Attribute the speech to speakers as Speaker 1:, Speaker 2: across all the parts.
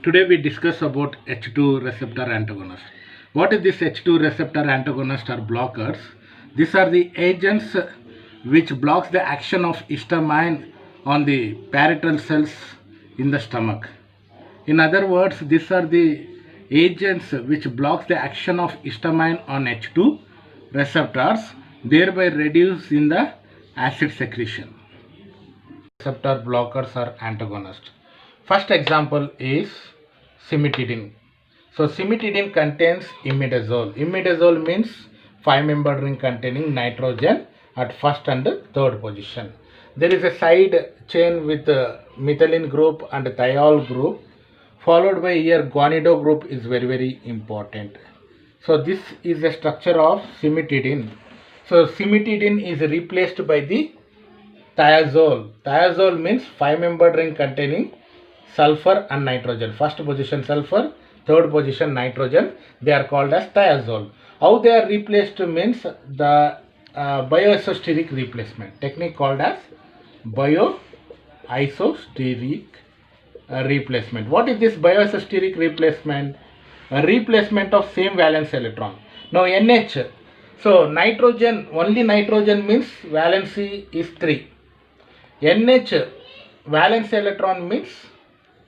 Speaker 1: Today we discuss about H2 receptor antagonist. What is this H2 receptor antagonist or blockers? These are the agents which blocks the action of histamine on the parietal cells in the stomach. In other words, these are the agents which blocks the action of histamine on H2 receptors, thereby reducing the acid secretion. Receptor blockers or antagonists. First example is cimetidine. So cimetidine contains imidazole. Imidazole means 5-membered ring containing nitrogen at first and third position. There is a side chain with methylene group and thiol group, followed by here guanido group is very important. So this is the structure of cimetidine. So cimetidine is replaced by the thiazole. Thiazole means 5-membered ring containing sulfur and nitrogen. First position sulfur, third position nitrogen. They are called as thiazole. How they are replaced means the bioisosteric replacement. Technique called as bioisosteric replacement. What is this bioisosteric replacement? A replacement of same valence electron. Now NH. So nitrogen, only nitrogen means valency is 3. NH valence electron means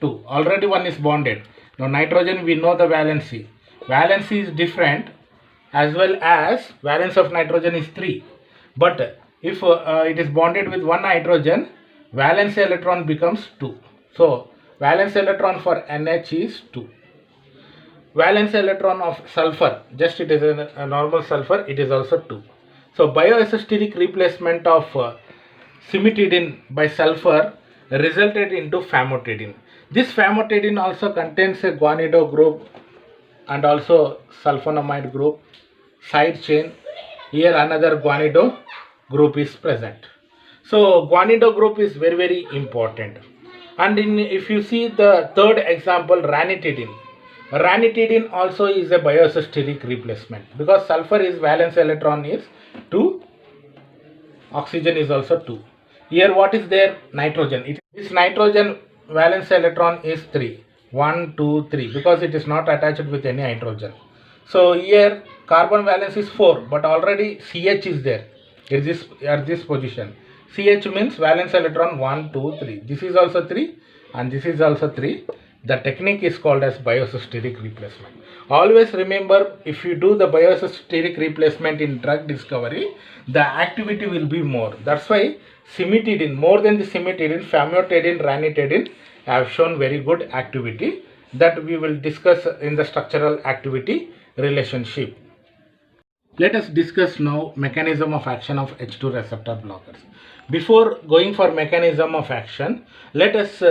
Speaker 1: 2. Already one is bonded. Now nitrogen we know the valency. Valency is different, as well as valence of nitrogen is 3. But if it is bonded with one nitrogen, valence electron becomes 2. So valence electron for NH is 2. Valence electron of sulfur, just it is a normal sulfur, it is also 2. So bioisosteric replacement of cimetidine by sulfur resulted into famotidine. This famotidine also contains a guanido group and also sulfonamide group, side chain. Here another guanido group is present. So guanido group is very important. And if you see the third example, ranitidine. Ranitidine also is a bioisosteric replacement because sulfur is valence electron is 2, oxygen is also 2. Here what is there? Nitrogen. This nitrogen valence electron is 3. 1, 2, 3 because it is not attached with any hydrogen. So here carbon valence is 4, but already CH is there at this position. CH means valence electron 1, 2, 3. This is also 3 and this is also 3. The technique is called as bioisosteric replacement. Always remember, if you do the bioisosteric replacement in drug discovery, the activity will be more. That's why cimetidine, more than the cimetidine, famotidine, ranitidine have shown very good activity that we will discuss in the structural activity relationship. Let us discuss now mechanism of action of H2 receptor blockers. Before going for mechanism of action, let us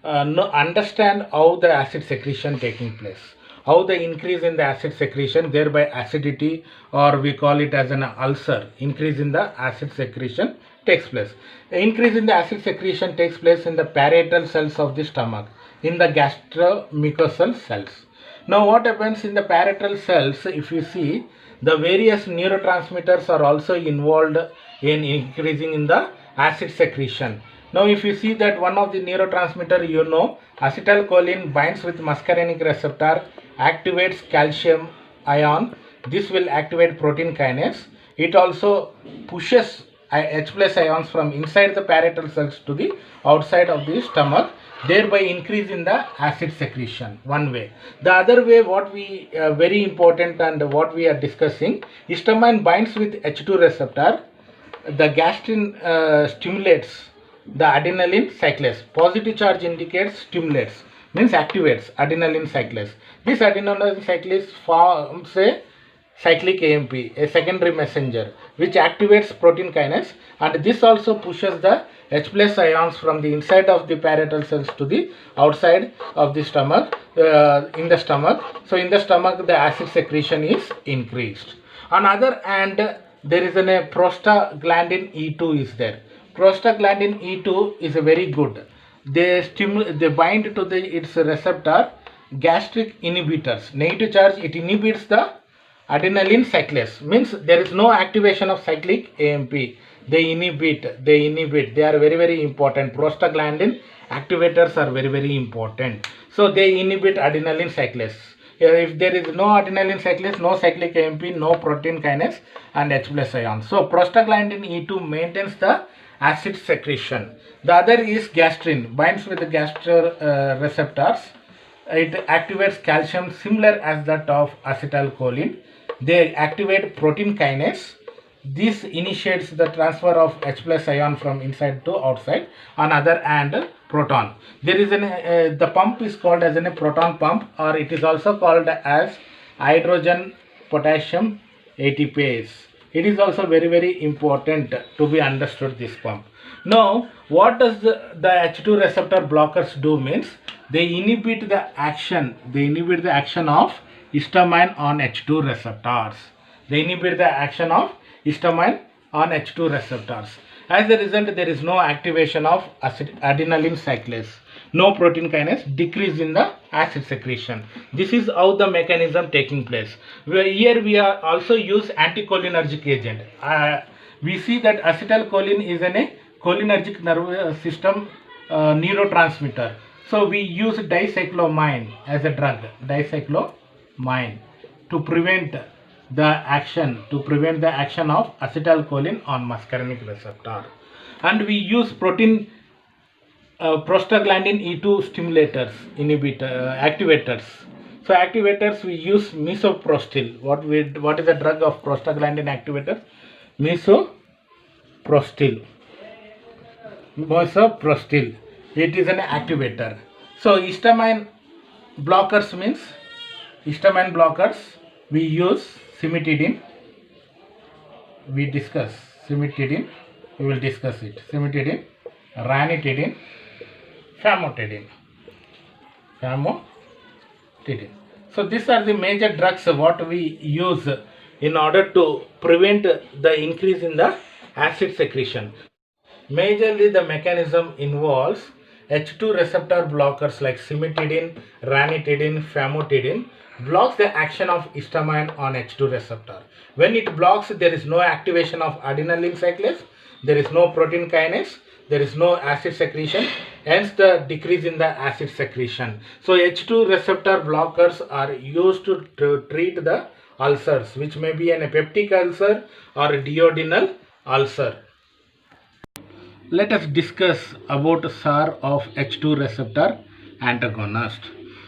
Speaker 1: understand how the acid secretion taking place. How the increase in the acid secretion, thereby acidity, or we call it as an ulcer, increase in the acid secretion takes place. The increase in the acid secretion takes place in the parietal cells of the stomach, in the gastromucosal cells. Now what happens in the parietal cells, if you see, the various neurotransmitters are also involved in increasing in the acid secretion. Now if you see that one of the neurotransmitter, you know, acetylcholine binds with muscarinic receptor, activates calcium ion. This will activate protein kinase. It also pushes H plus ions from inside the parietal cells to the outside of the stomach, thereby increasing the acid secretion. One way. The other way, what we very important and what we are discussing, histamine binds with H2 receptor. The gastrin stimulates the adrenaline cyclase. Positive charge indicates stimulates, means activates adrenaline cyclase. This adrenaline cyclase forms a cyclic AMP, a secondary messenger, which activates protein kinase, and this also pushes the H plus ions from the inside of the parietal cells to the outside of the stomach, in the stomach. So in the stomach the acid secretion is increased. On other hand, there is a prostaglandin E2 is there. Prostaglandin E2 is a very good. They bind to its receptor gastric inhibitors. Negative charge, it inhibits the adrenaline cyclase, means there is no activation of cyclic AMP. They inhibit. They are very important. Prostaglandin activators are very important. So they inhibit adenylate cyclase. If there is no adenylate cyclase, no cyclic AMP, no protein kinase and H plus ion. So prostaglandin E2 maintains the acid secretion. The other is gastrin, binds with the gastro receptors. It activates calcium similar as that of acetylcholine. They activate protein kinase. This initiates the transfer of H plus ion from inside to outside. On other hand, proton. There is the pump is called as a proton pump, or it is also called as hydrogen potassium ATPase. It is also very important to be understood, this pump. Now, what does the H2 receptor blockers do means they inhibit the action. They inhibit the action of histamine on H2 receptors. They inhibit the action of histamine on H2 receptors. As a result, there is no activation of adenylate cyclase, no protein kinase, decrease in the acid secretion. This is how the mechanism taking place. Here we are also use anticholinergic agent. We see that acetylcholine is a cholinergic nervous system neurotransmitter. So we use dicyclomine as a drug, dicyclomine, to prevent the action of acetylcholine on muscarinic receptor. And we use protein prostaglandin E2 stimulators, activators. So activators, we use misoprostol. What is the drug of prostaglandin activator? Misoprostol. It is an activator. So histamine blockers we use cimetidine. We discuss cimetidine. We will discuss it. Cimetidine, ranitidine, famotidine. So these are the major drugs what we use in order to prevent the increase in the acid secretion. Majorly the mechanism involves H2 receptor blockers like cimetidine, ranitidine, famotidine blocks the action of histamine on H2 receptor. When it blocks, there is no activation of adenylate cyclase, there is no protein kinase, there is no acid secretion, hence the decrease in the acid secretion. So H2 receptor blockers are used to treat the ulcers, which may be an peptic ulcer or a duodenal ulcer. Let us discuss about SAR of H2 receptor antagonist.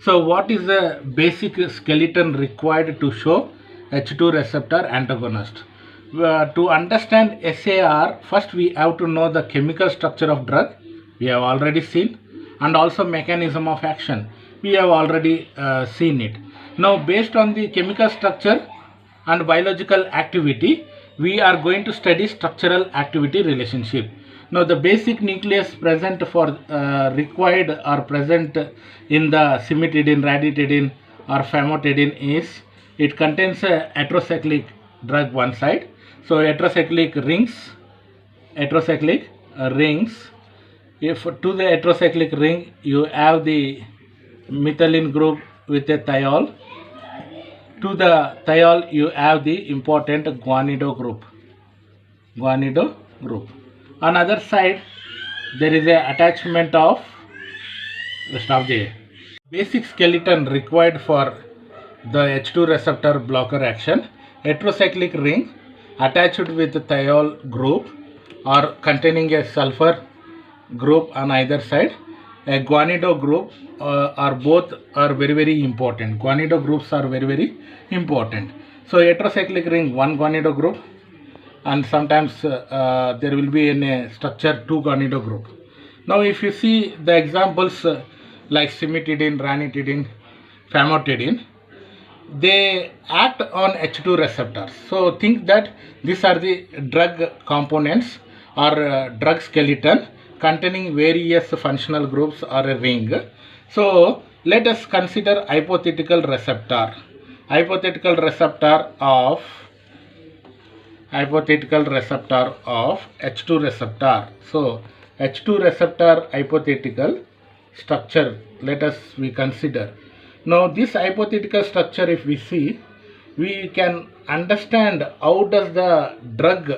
Speaker 1: So what is the basic skeleton required to show H2 receptor antagonist? To understand SAR, first we have to know the chemical structure of drug, we have already seen, and also mechanism of action, we have already seen it. Now based on the chemical structure and biological activity, we are going to study structural activity relationship. Now the basic nucleus present for required or present in the cimetidine, ranitidine or famotidine is, it contains a heterocyclic drug one side. So heterocyclic rings. If to the heterocyclic ring you have the methylene group with a thiol, to the thiol you have the important guanido group. On other side there is a attachment of basic skeleton required for the H2 receptor blocker action. Heterocyclic ring attached with the thiol group or containing a sulfur group on either side. A guanido group are both are very important. Guanido groups are very important. So heterocyclic ring, one guanido group, and sometimes there will be in a structure two guanido group. Now if you see the examples like cimetidine, ranitidine, famotidine, they act on H2 receptors. So think that these are the drug components or drug skeleton containing various functional groups or a ring. So let us consider hypothetical receptor of H2 receptor. So H2 receptor hypothetical structure, let us we consider. Now this hypothetical structure, if we see, we can understand how does the drug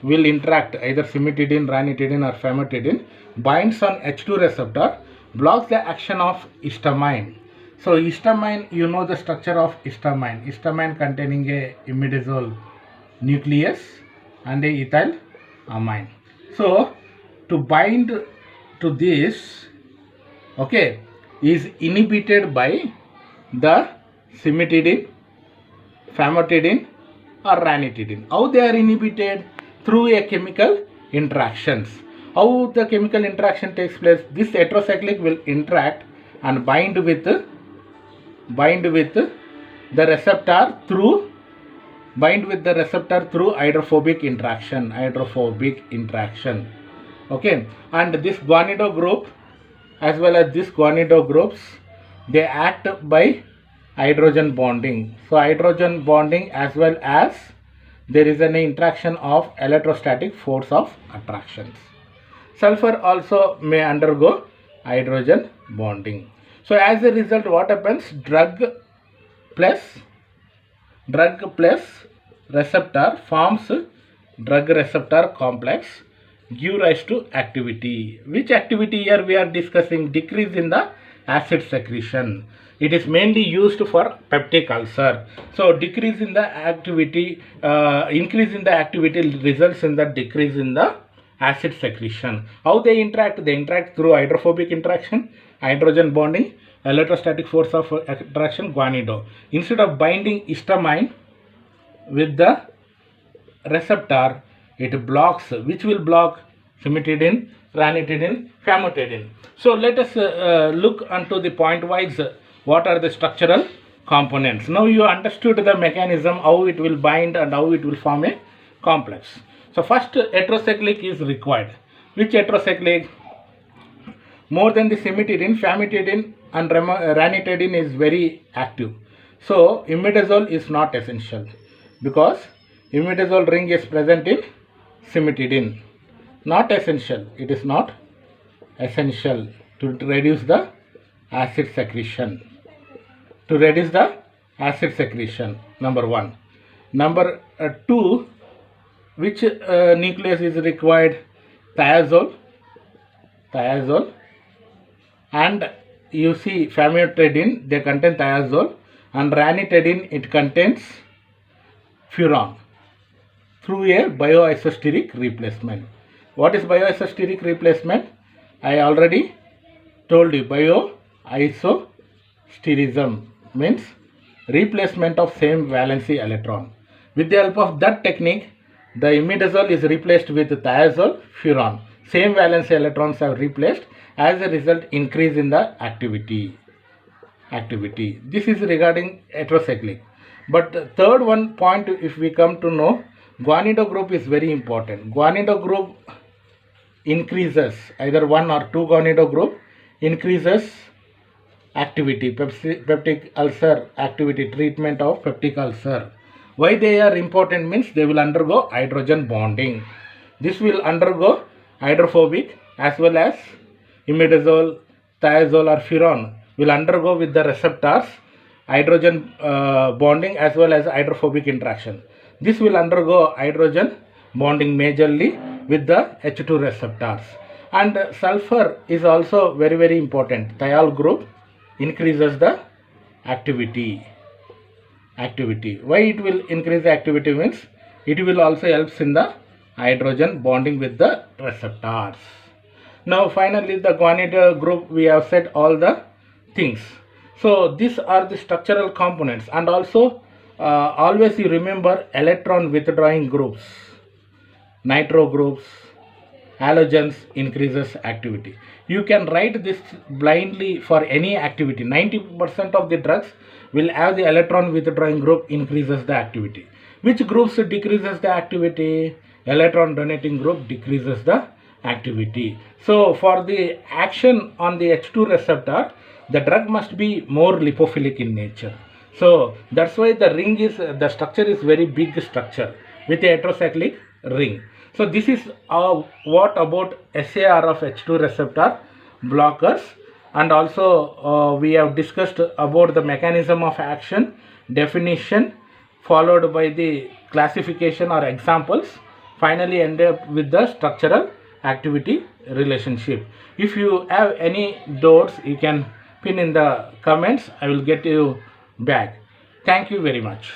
Speaker 1: will interact, either cimetidine, ranitidine or famotidine binds on H2 receptor, blocks the action of histamine. So histamine, you know the structure of histamine. Histamine containing a imidazole nucleus and a ethyl amine. So to bind to this, okay, is inhibited by the cimetidine, famotidine or ranitidine. How they are inhibited? Through a chemical interactions. How the chemical interaction takes place? This heterocyclic will interact and bind with the receptor through hydrophobic interaction. Okay, and this guanido group as well as this guanido groups, they act by hydrogen bonding. So hydrogen bonding as well as there is an interaction of electrostatic force of attractions. Sulfur also may undergo hydrogen bonding. So as a result, what happens? Drug plus receptor forms drug receptor complex, give rise to activity. Which activity here we are discussing? Decrease in the acid secretion. It is mainly used for peptic ulcer. So decrease in the activity, increase in the activity results in the decrease in the acid secretion. How they interact? They interact through hydrophobic interaction, hydrogen bonding, electrostatic force of attraction, guanido. Instead of binding histamine with the receptor, it blocks. Which will block? Cimetidine, ranitidine, famotidine. So let us look onto the point wise what are the structural components. Now you understood the mechanism, how it will bind and how it will form a complex. So first heterocyclic is required. Which heterocyclic? More than the cimetidine, famotidine and ranitidine is very active. So imidazole is not essential because imidazole ring is present in cimetidine. Not essential. It is not essential to reduce the acid secretion. Number one. Number two, which nucleus is required? Thiazole. And you see famotidine, they contain thiazole, and ranitidine, it contains furan through a bioisosteric replacement. What is bioisosteric replacement? I already told you. Bioisosterism means replacement of same valency electron. With the help of that technique, the imidazole is replaced with thiazole, furan. Same valency electrons are replaced. As a result, increase in the activity. This is regarding heterocyclic. But the third one point, if we come to know, guanido group is very important. Guanido group increases, either one or two guanido group increases activity, peptic ulcer activity, treatment of peptic ulcer. Why they are important means they will undergo hydrogen bonding. This will undergo hydrophobic as well as imidazole, thiazole or furan will undergo with the receptors hydrogen bonding as well as hydrophobic interaction. This will undergo hydrogen bonding majorly with the H2 receptors. And sulfur is also very important. Thiol group increases the activity. Why it will increase the activity means it will also helps in the hydrogen bonding with the receptors. Now finally the guanido group, we have said all the things. So these are the structural components, and also always you remember electron withdrawing groups, nitro groups, halogens increases activity. You can write this blindly for any activity. 90% of the drugs will have the electron withdrawing group increases the activity. Which groups decreases the activity? Electron donating group decreases the activity. So for the action on the H2 receptor, the drug must be more lipophilic in nature. So that's why the structure is very big structure with a heterocyclic ring. So this is what about SAR of H2 receptor blockers, and also we have discussed about the mechanism of action, definition, followed by the classification or examples, finally end up with the structural activity relationship. If you have any doubts, you can pin in the comments. I will get you back. Thank you very much.